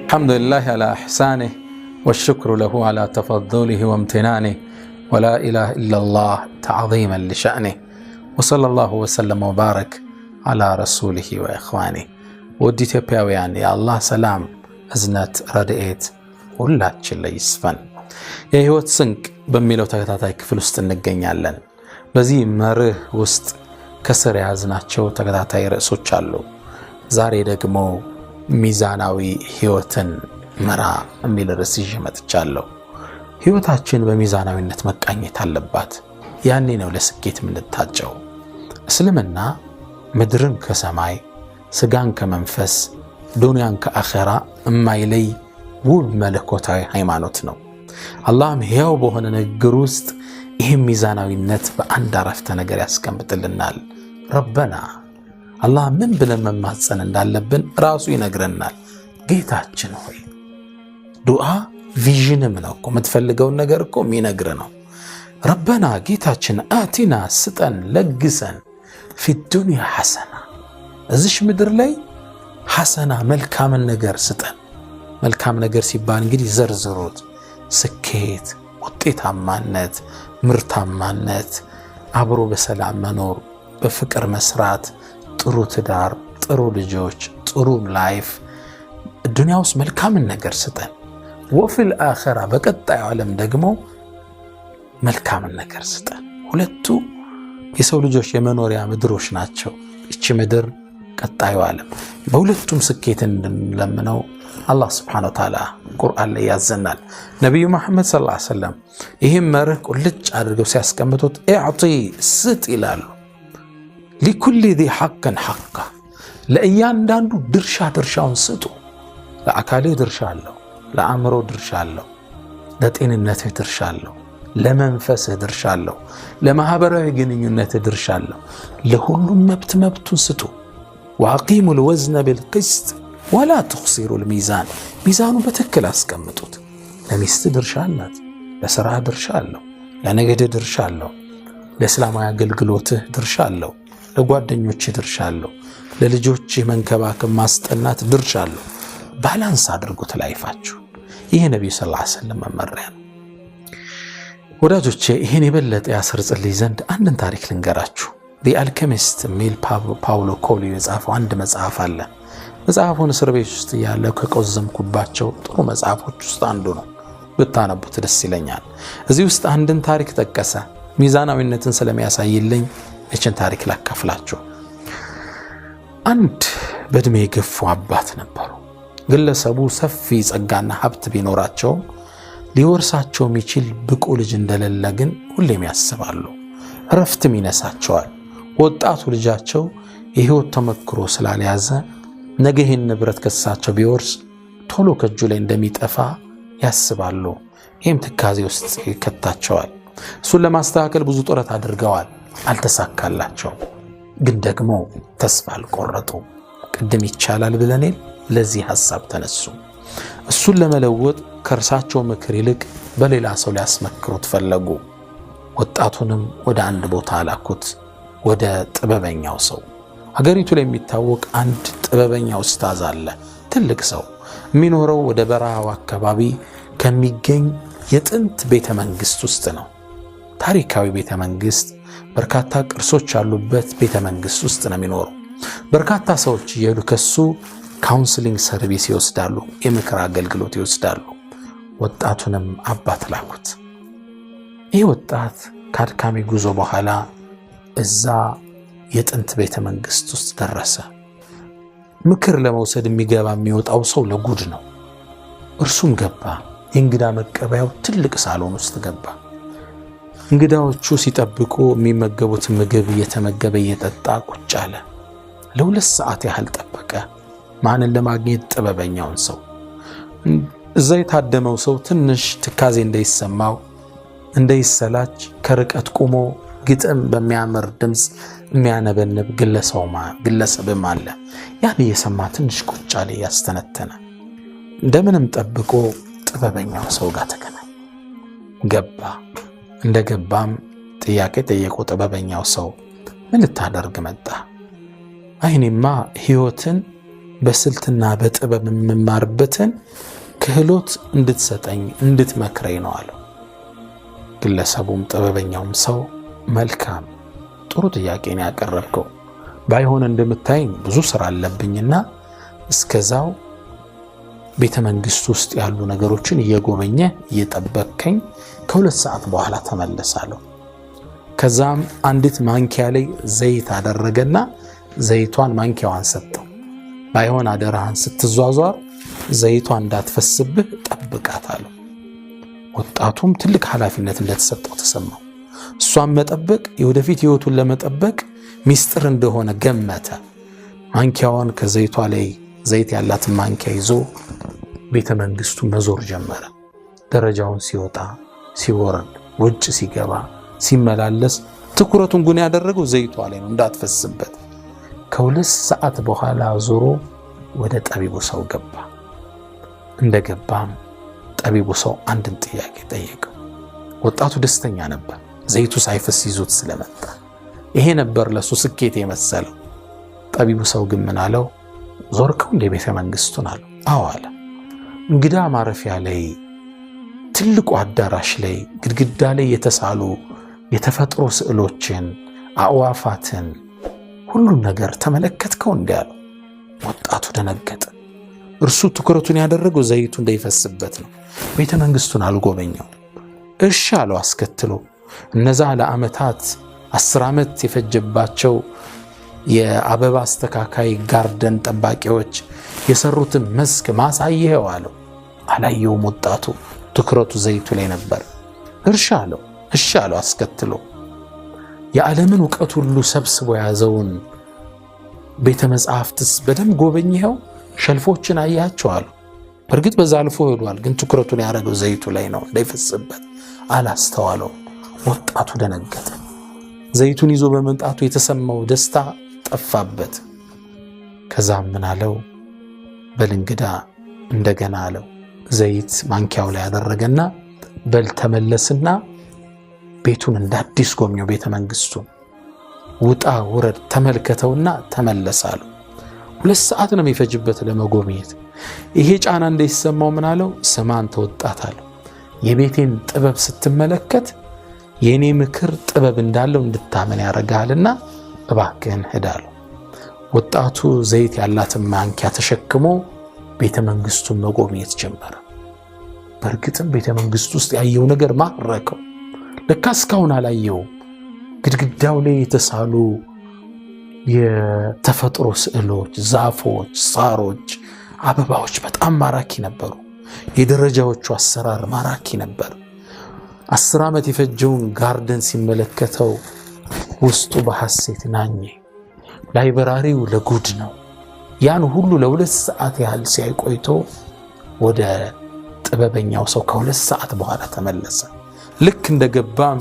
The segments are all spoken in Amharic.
الحمد لله على إحسانه والشكر له على تفضله وامتنانه ولا إله إلا الله تعظيما لشأنه وصلى الله وسلم وبارك على رسوله وإخوانه ودي ኢትዮጵያውያን የአላህ ሰላም እዝነት ረድኤት ሁላችን ላይ ይስፈን። የህይወት ስንቅ በሚለው ተከታታይ ክፍል ውስጥ እንገኛለን። በዚህ መርህ ውስጥ ከስር ያዝናቸው ተከታታይ ርዕሶች አሉ። ዛሬ ደግሞ ሚዛናዊ ህይወትን መራ የሚል ርዕስ ይዤ መጥቻለሁ። ህይወታችን በሚዛናዊነት መቃኘት አለባት። ያኔ ነው ለስኬት የምንታጨው። እስልምና ምድርን ከሰማይ ስጋን ከመንፈስ ዱንያን ከአኺራ የማይለይ ውብ መለኮታዊ ሃይማኖት ነው። አላህም ሕያው በሆነ ንግግር ውስጥ ይህም ሚዛናዊነት በአንድ አረፍተ ነገር ያስቀምጥልናል። ረበና አላህ ምን ብለን መማጸን እንዳለብን ራሱ ይነግረናል። ጌታችን ሆይ። ዱዓ ቪዥንም ነው እኮ የምትፈልገውን ነገር እኮ የሚነግር ነው። ረበና ጌታችን አቲና ስጠን ለግሰን ፊ ዱንያ ሐሰና እዚሽ ምድር ላይ ሐሰና መልካምን ነገር ስጠን። መልካም ነገር ሲባል እንግዲህ ዘርዝሩት። ስኬት፣ ውጤታማነት፣ ምርታማነት፣ አብሮ በሰላም መኖር፣ በፍቅር መስራት፣ ጥሩ ትዳር፣ ጥሩ ልጆች፣ ጥሩ ላይፍ ዱንያ ውስጥ መልካምን ነገር ስጠን። ወፊል አኺራ በቀጣዩ ዓለም ደግሞ መልካምን ነገር ስጠን። ሁለቱ የሰው ልጆች የመኖሪያ ምድሮች ናቸው። እቺ ምድር ቀጣዩ ዓለም። በሁለቱም ስኬትን እንለምነው አላህ Subhanahu Wa Ta'ala ቁርአን ላይ ያዘናል። ነብዩ መሐመድ ሰለላሁ ዐለይሂ ወሰለም ይህም መርህ ቁልጭ አድርገው ሲያስቀምጡት እዕጢ ስጥ ይላሉ። لكل ذي حق حقه ለእያንዳንዱ ድርሻውን ስጡ። ለአካልህ ድርሻ አለው፣ ለአእምሮ ድርሻ አለው፣ ለጤንነትህ ድርሻ አለው፣ ለመንፈስህ ድርሻ አለው፣ ለማህበራዊ ግንኙነትህ ድርሻ አለው። ለሁሉም መብቱን ስጡ። وأقيموا الوزن بالقسط ولا تخسروا الميزان ሚዛኑ በትክክል አስቀምጡት። ለሚስት ድርሻ አላት፣ ለሥራ ድርሻ አለው፣ ለነገድ ድርሻ አለው፣ ለእስላማዊ አገልግሎትህ ድርሻ አለው፣ ለጓደኞችህ ድርሻ አለው፣ ለልጆች መንከባከብ ማስጠናት ድርሻ አለው። ባላንስ አድርጉት ላይፋችሁ። ይሄ ነብዩ ሰለላሁ ዐለይሂ ወሰለም መመሪያ ነው። ወዳጆቼ ይሄን የበለጠ ያሰርጽልኝ ዘንድ አንድን ታሪክ ልንገራችሁ። ዲ አልኬሚስት ሚል ፓውሎ ኮሊዮ የጻፈው አንድ መጽሐፍ አለ። መጽሐፉን እስር ቤት ውስጥ ያለው ከቆዘምኩባቸው ጥሩ መጽሐፎች ውስጥ አንዱ ነው። ብታነቡት ደስ ይለኛል። እዚህ ውስጥ አንድን ታሪክ ጠቀሰ። ሚዛናዊነትን ስለሚያሳይልኝ እችን ታሪክ ላካፍላችሁ። አንድ በእድሜ የገፉ አባት ነበሩ። ግለሰቡ ሰፊ ጸጋና ሀብት ቢኖራቸው ሊወርሳቸው የሚችል ብቁ ልጅ እንደሌለ ግን ሁሌም ያስባሉ። እረፍትም ይነሳቸዋል። ወጣቱ ልጃቸው የህይወት ተመክሮ ስላልያዘ ነገ ይህን ንብረት ከሳቸው ቢወርስ ቶሎ ከእጁ ላይ እንደሚጠፋ ያስባሉ። ይህም ትካዜ ውስጥ ይከታቸዋል። እሱን ለማስተካከል ብዙ ጥረት አድርገዋል፣ አልተሳካላቸው። ግን ደግሞ ተስፋ አልቆረጡ። ቅድም ይቻላል ብለኔል ለዚህ ሐሳብ ተነሱ። እሱን ለመለወጥ ከእርሳቸው ምክር ይልቅ በሌላ ሰው ሊያስመክሩት ፈለጉ። ወጣቱንም ወደ አንድ ቦታ አላኩት፣ ወደ ጥበበኛው ሰው። ሀገሪቱ ላይ የሚታወቅ አንድ ጥበበኛ ኡስታዝ አለ። ትልቅ ሰው የሚኖረው ወደ በረሃው አካባቢ ከሚገኝ የጥንት ቤተ መንግስት ውስጥ ነው። ታሪካዊ ቤተ መንግስት፣ በርካታ ቅርሶች ያሉበት ቤተ መንግስት ውስጥ ነው የሚኖረው። በርካታ ሰዎች እየሄዱ ከሱ ካውንስሊንግ ሰርቪስ ይወስዳሉ፣ የምክር አገልግሎት ይወስዳሉ። ወጣቱንም አባት ላኩት። ይህ ወጣት ከአድካሚ ጉዞ በኋላ እዛ የጥንት ቤተ መንግስት ውስጥ ደረሰ። ምክር ለመውሰድ የሚገባ የሚወጣው ሰው ለጉድ ነው። እርሱም ገባ። የእንግዳ መቀበያው ትልቅ ሳሎን ውስጥ ገባ። እንግዳዎቹ ሲጠብቁ የሚመገቡት ምግብ እየተመገበ እየጠጣ ቁጭ አለ። ለ2 ሰዓት ያህል ጠበቀ። ማንን ለማግኘት? ጥበበኛውን ሰው። እዛ የታደመው ሰው ትንሽ ትካዜ እንዳይሰማው እንዳይሰላች ከርቀት ቆሞ ግጥም በሚያምር ድምጽ የሚያነበንብ ግለሰብም አለ። ያን እየሰማ ትንሽ ቁጭ አለ፣ ያስተነተነ። እንደምንም ጠብቆ ጥበበኛው ሰው ጋር ተገናኘ። ገባ። እንደገባም ጥያቄ ጠየቀው። ጥበበኛው ሰው ምን ልታደርግ መጣ? አይኔማ ህይወትን በስልትና በጥበብ የምማርበትን ክህሎት እንድትሰጠኝ እንድትመክረኝ ነው አለው። ግለሰቡም ጥበበኛውም ሰው መልካም ጥሩ ጥያቄ ነው ያቀረብከው፣ ባይሆን እንደምታይኝ ብዙ ስራ አለብኝና እስከዛው ቤተ መንግስት ውስጥ ያሉ ነገሮችን እየጎበኘ እየጠበከኝ ከ2 ሰዓት በኋላ ተመለሳለሁ። ከዛም አንዲት ማንኪያ ላይ ዘይት አደረገና ዘይቷን ማንኪያዋን ሰጠው። ባይሆን አደራህን ስትዟዟር ዘይቷን እንዳትፈስብህ ጠብቃታለሁ። ወጣቱም ትልቅ ኃላፊነት እንደተሰጠው ተሰማው። እሷን መጠበቅ የወደፊት ህይወቱን ለመጠበቅ ሚስጥር እንደሆነ ገመተ። ማንኪያዋን ከዘይቷ ላይ ዘይት ያላትን ማንኪያ ይዞ ቤተ መንግስቱ መዞር ጀመረ። ደረጃውን ሲወጣ ሲወርድ፣ ውጭ ሲገባ ሲመላለስ ትኩረቱን ግን ያደረገው ዘይቷ ላይ ነው እንዳትፈስበት። ከ2 ሰዓት በኋላ ዞሮ ወደ ጠቢቡ ሰው ገባ። እንደገባም ጠቢቡ ሰው አንድን ጥያቄ ጠየቀው። ወጣቱ ደስተኛ ነበር፣ ዘይቱ ሳይፈስ ይዞት ስለመጣ። ይሄ ነበር ለሱ ስኬት የመሰለው። ጠቢቡ ሰው ግን ምን አለው? ዞርከው እንደ ቤተ መንግስቱን አለው። አዎ አለ። እንግዳ ማረፊያ ላይ ትልቁ አዳራሽ ላይ ግድግዳ ላይ የተሳሉ የተፈጥሮ ስዕሎችን፣ አዕዋፋትን፣ ሁሉም ነገር ተመለከትከው እንዴ አለው። ወጣቱ ደነገጠ። እርሱ ትኩረቱን ያደረገው ዘይቱ እንዳይፈስበት ነው። ቤተ መንግስቱን አልጎበኘው። እሺ አለው አስከትሎ። እነዛ ለዓመታት 10 ዓመት የፈጀባቸው የአበባ አስተካካይ ጋርደን ጠባቂዎች የሰሩትን መስክ ማሳየው አለው። አላየውም። ወጣቱ ትኩረቱ ዘይቱ ላይ ነበር። እርሻ አለው። እሺ አለው አስከትሎ። የዓለምን ዕውቀት ሁሉ ሰብስቦ ያዘውን ቤተ መጻሕፍትስ በደም ጎበኘኸው? ሸልፎችን አያቸው አለው። በእርግጥ በዛ አልፎ ሄዷል፣ ግን ትኩረቱን ያደረገው ዘይቱ ላይ ነው እንዳይፈስበት አላስተዋለው። ወጣቱ ደነገጠ። ዘይቱን ይዞ በመምጣቱ የተሰማው ደስታ ጠፋበት። ከዛም ምን አለው? በል እንግዳ እንደገና አለው። ዘይት ማንኪያው ላይ ያደረገና በል ተመለስና ቤቱን እንዳዲስ ጎብኘው፣ ቤተ መንግስቱን ውጣ ውረድ ተመልከተውና ተመለሳለሁ። 2 ሰዓት ነው የሚፈጅበት ለመጎብኘት። ይሄ ጫና እንዳይሰማው ምን አለው? ስማን ተወጣታለሁ፣ የቤቴን ጥበብ ስትመለከት የኔ ምክር ጥበብ እንዳለው እንድታመን ያደርጋልና እባክህን ሄዳለሁ። ወጣቱ ዘይት ያላትን ማንኪያ ተሸክሞ ቤተ መንግስቱን መጎብኘት ጀመረ። በእርግጥም ቤተ መንግስቱ ውስጥ ያየው ነገር ማረከው። ለካ እስካሁን አላየውም። ግድግዳው ላይ የተሳሉ የተፈጥሮ ስዕሎች፣ ዛፎች፣ ሳሮች፣ አበባዎች በጣም ማራኪ ነበሩ። የደረጃዎቹ አሰራር ማራኪ ነበር። 10 ዓመት የፈጀውን ጋርደን ሲመለከተው ውስጡ በሐሴት ናኘ። ላይብራሪው ለጉድ ነው። ያን ሁሉ ለ2 ሰዓት ያህል ሲያይ ቆይቶ ወደ ጥበበኛው ሰው ከ2 ሰዓት በኋላ ተመለሰ። ልክ እንደገባም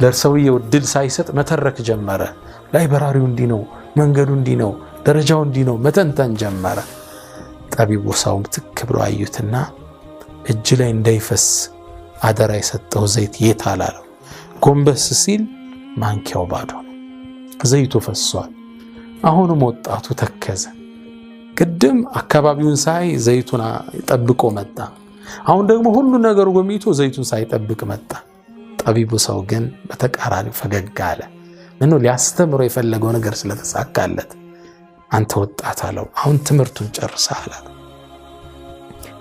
ለሰውየው ድል ሳይሰጥ መተረክ ጀመረ። ላይብራሪው እንዲህ ነው፣ መንገዱ እንዲህ ነው፣ ደረጃው እንዲህ ነው መተንተን ጀመረ። ጠቢቡ ሰውም ትክ ብሎ አዩትና እጅ ላይ እንዳይፈስ አደራ የሰጠው ዘይት የት አላለው። ጎንበስ ሲል ማንኪያው ባዶ ነው፣ ዘይቱ ፈሷል። አሁንም ወጣቱ ተከዘ። ቅድም አካባቢውን ሳይ ዘይቱን ጠብቆ መጣ። አሁን ደግሞ ሁሉ ነገር ጎብኝቶ ዘይቱን ሳይጠብቅ መጣ። ጠቢቡ ሰው ግን በተቃራኒ ፈገግ አለ። ምነው ሊያስተምረው የፈለገው ነገር ስለተሳካለት። አንተ ወጣት አለው፣ አሁን ትምህርቱን ጨርሰሃል አለው።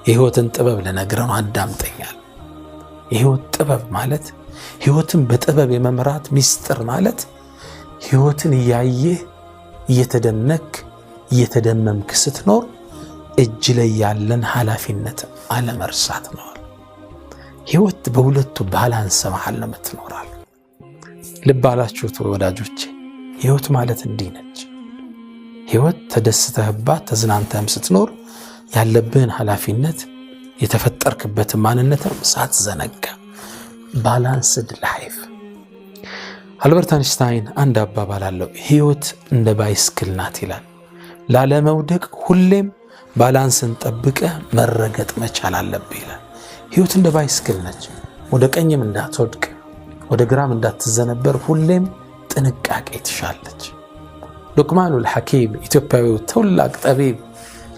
የህይወትን ጥበብ ልነግርህ ነው፣ አዳምጠኛል። የህይወት ጥበብ ማለት ህይወትን በጥበብ የመምራት ሚስጥር ማለት ህይወትን እያየህ እየተደነክ እየተደመምክ ስትኖር እጅ ላይ ያለን ኃላፊነት አለመርሳት ነው። ህይወት በሁለቱ ባላንስ መሃል ነው የምትኖራል። ልብ አላችሁት ወዳጆቼ? ህይወት ማለት እንዲህ ነች። ህይወት ተደስተህባት ተዝናንተህም ስትኖር ያለብህን ኃላፊነት የተፈጠርክበትን ማንነትም ሳትዘነጋ ባላንስድ ላይፍ። አልበርት አንስታይን አንድ አባባል አለው፣ ህይወት እንደ ባይስክል ናት ይላል። ላለመውደቅ ሁሌም ባላንስን ጠብቀህ መረገጥ መቻል አለብህ ይላል። ህይወት እንደ ባይስክል ነች። ወደ ቀኝም እንዳትወድቅ ወደ ግራም እንዳትዘነበር ሁሌም ጥንቃቄ ትሻለች። ሉቅማኑል ሐኪም ኢትዮጵያዊው ታላቅ ጠቢብ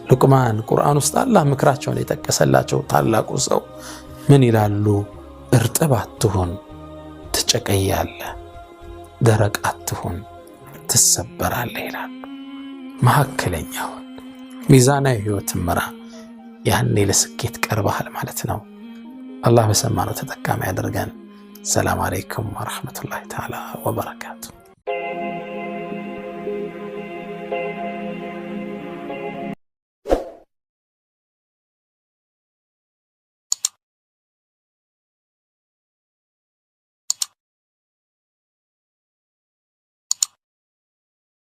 ሉቅማን ቁርአን ውስጥ አላህ ምክራቸውን የጠቀሰላቸው ታላቁ ሰው ምን ይላሉ? እርጥብ አትሁን ትጨቀያለህ፣ ደረቅ አትሁን ትሰበራለህ ይላሉ። መካከለኛውን ሚዛናዊ ህይወት ምራ፣ ያኔ ለስኬት ቀርበሃል ማለት ነው። አላህ በሰማነው ተጠቃሚ ያደርገን። ሰላም አለይኩም ወራህመቱላሂ ተዓላ ወበረካቱ።